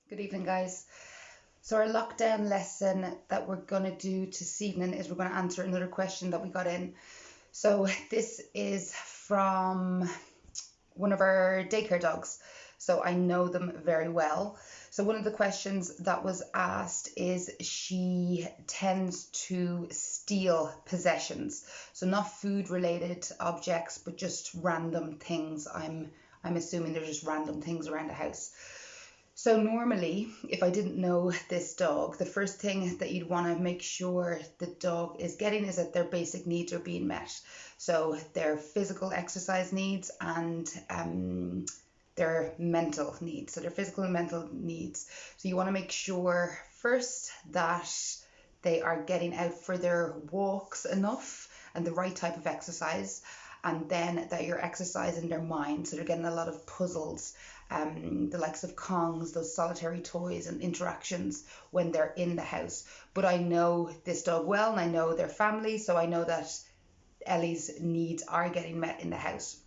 Good evening, guys. So, our lockdown lesson that we're going to do this evening is we're going to answer another question that we got in. So, this is from one of our daycare dogs. So, I know them very well. So, one of the questions that was asked is she tends to steal possessions. So, not food related objects, but just random things. I'm assuming they're just random things around the house. So normally, if I didn't know this dog, the first thing that you'd want to make sure the dog is getting is that their basic needs are being met. So their physical exercise needs and their mental needs. So their physical and mental needs. So you want to make sure first that they are getting out for their walks enough and the right type of exercise, and then that you're exercising their mind. So they're getting a lot of puzzles, the likes of Kongs, those solitary toys and interactions when they're in the house. But I know this dog well and I know their family, so I know that Ellie's needs are getting met in the house.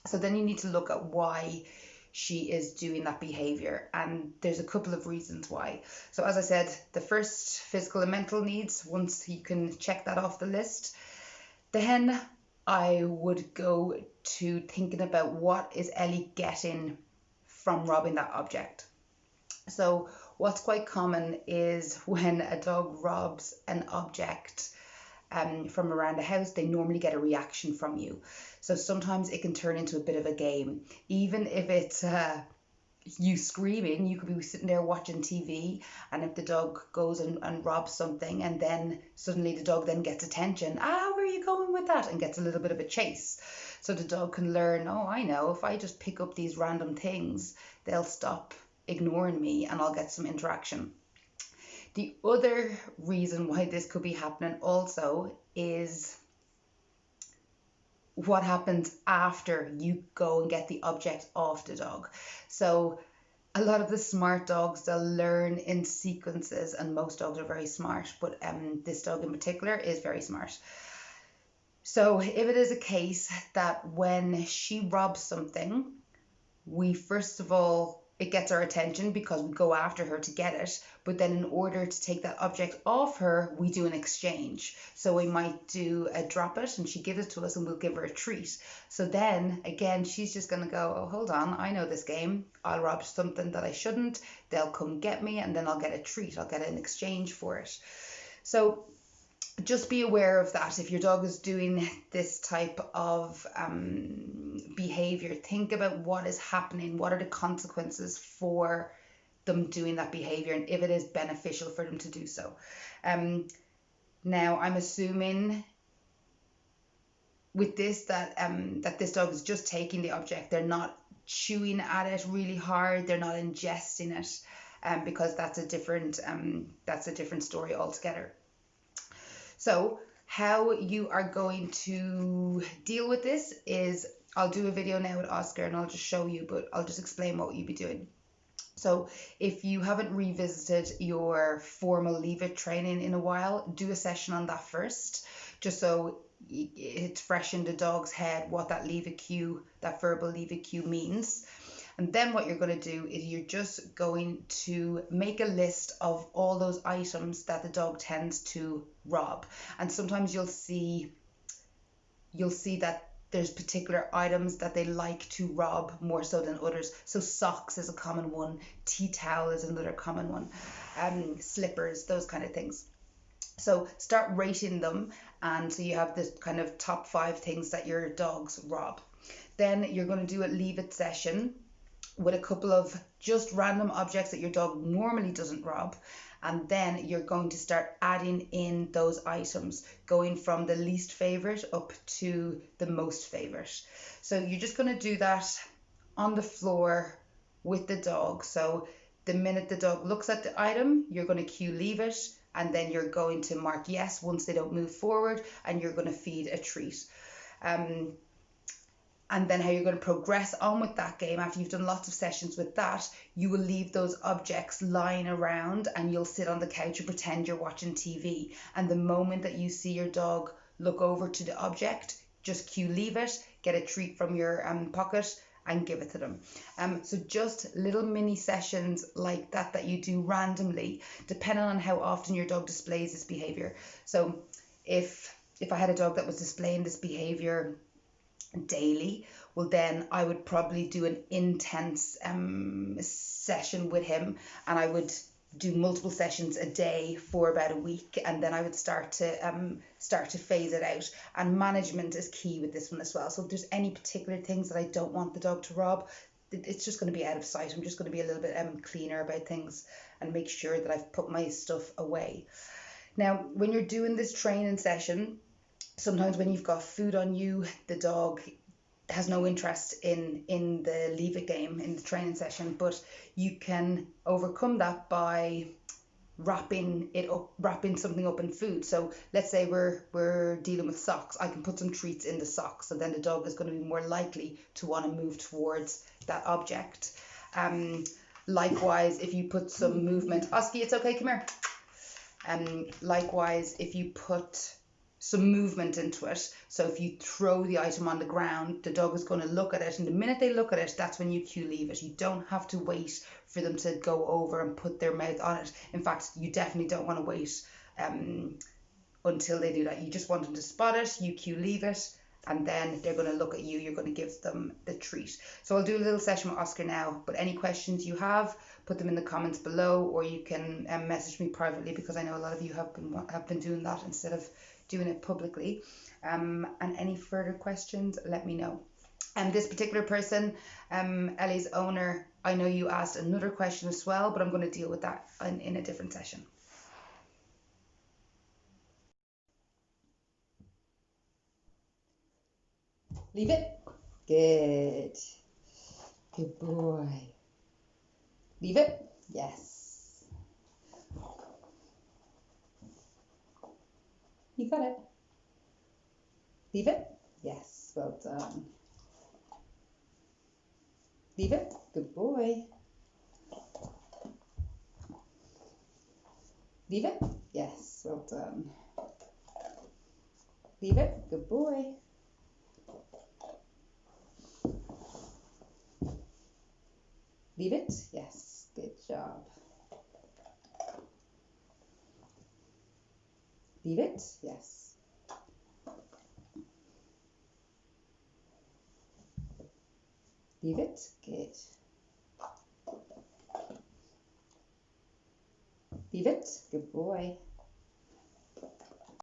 So then you need to look at why she is doing that behavior, and there's a couple of reasons why. So as I said, the first, physical and mental needs, once you can check that off the list, then I would go to thinking about what is Ellie getting from robbing that object. So what's quite common is when a dog robs an object from around the house, they normally get a reaction from you. So sometimes it can turn into a bit of a game. Even if it's you screaming, you could be sitting there watching TV, and if the dog goes and robs something, and then suddenly the dog then gets attention, where are you going with that, and gets a little bit of a chase. So the dog can learn, oh, I know, if I just pick up these random things, they'll stop ignoring me and I'll get some interaction. The other reason why this could be happening also is what happens after you go and get the object off the dog. So a lot of the smart dogs, they'll learn in sequences, and most dogs are very smart, but this dog in particular is very smart. So if it is a case that when she robs something, we first of all, it gets our attention because we go after her to get it, but then in order to take that object off her, we do an exchange. So we might do a drop it and she gives it to us and we'll give her a treat. So then again, she's just going to go, oh, hold on, I know this game. I'll rob something that I shouldn't, they'll come get me, and then I'll get a treat, I'll get an exchange for it. So just be aware of that. If your dog is doing this type of behavior, think about what is happening, what are the consequences for them doing that behavior, and if it is beneficial for them to do so. Now, I'm assuming with this that this dog is just taking the object. They're not chewing at it really hard. They're not ingesting it, because that's a different story altogether. So how you are going to deal with this is, I'll do a video now with Oscar and I'll just show you, but I'll just explain what you'd be doing. So if you haven't revisited your formal Leave It training in a while, do a session on that first, just so it's fresh in the dog's head what that leave it cue, that verbal leave it cue means. And then what you're going to do is you're just going to make a list of all those items that the dog tends to rob. And sometimes you'll see that there's particular items that they like to rob more so than others. So socks is a common one, tea towel is another common one, slippers, those kind of things. So start rating them, and so you have this kind of top 5 things that your dogs rob. Then you're going to do a leave it session with a couple of just random objects that your dog normally doesn't rob, and then you're going to start adding in those items, going from the least favorite up to the most favorite. So you're just going to do that on the floor with the dog. So the minute the dog looks at the item, you're going to cue leave it, and then you're going to mark yes once they don't move forward, and you're going to feed a treat. And then how you're going to progress on with that game after you've done lots of sessions with that, you will leave those objects lying around and you'll sit on the couch and pretend you're watching TV. And the moment that you see your dog look over to the object, just cue leave it, get a treat from your pocket, and give it to them. So just little mini sessions like that you do randomly, depending on how often your dog displays this behavior. So if I had a dog that was displaying this behavior daily, well then I would probably do an intense session with him, and I would do multiple sessions a day for about a week, and then I would start to phase it out. And management is key with this one as well. So if there's any particular things that I don't want the dog to rob, it's just going to be out of sight. I'm just going to be a little bit cleaner about things and make sure that I've put my stuff away. Now, when you're doing this training session, sometimes when you've got food on you, the dog has no interest in the leave it game in the training session, but you can overcome that by wrapping something up in food. So let's say we're dealing with socks. I can put some treats in the socks, so then the dog is going to be more likely to want to move towards that object. Likewise, if you put some movement, Oski, it's okay, come here. Likewise, if you put some movement into it, so if you throw the item on the ground, the dog is going to look at it, and the minute they look at it, that's when you cue leave it. You don't have to wait for them to go over and put their mouth on it. In fact, you definitely don't want to wait until they do that. You just want them to spot it, you cue leave it, and then they're going to look at you. You're going to give them the treat. So I'll do a little session with Oscar now, but any questions you have, put them in the comments below, or you can message me privately, because I know a lot of you have been doing that instead of doing it publicly. And any further questions, let me know. And this particular person, Ellie's owner, I know you asked another question as well, but I'm going to deal with that in a different session. Leave it. Good. Good boy. Leave it. Yes. You got it. Leave it. Yes. Well done. Leave it. Good boy. Leave it. Yes. Well done. Leave it. Good boy. Leave it. Yes. Good job. Leave it. Yes. Leave it. Good. Leave it. Good boy.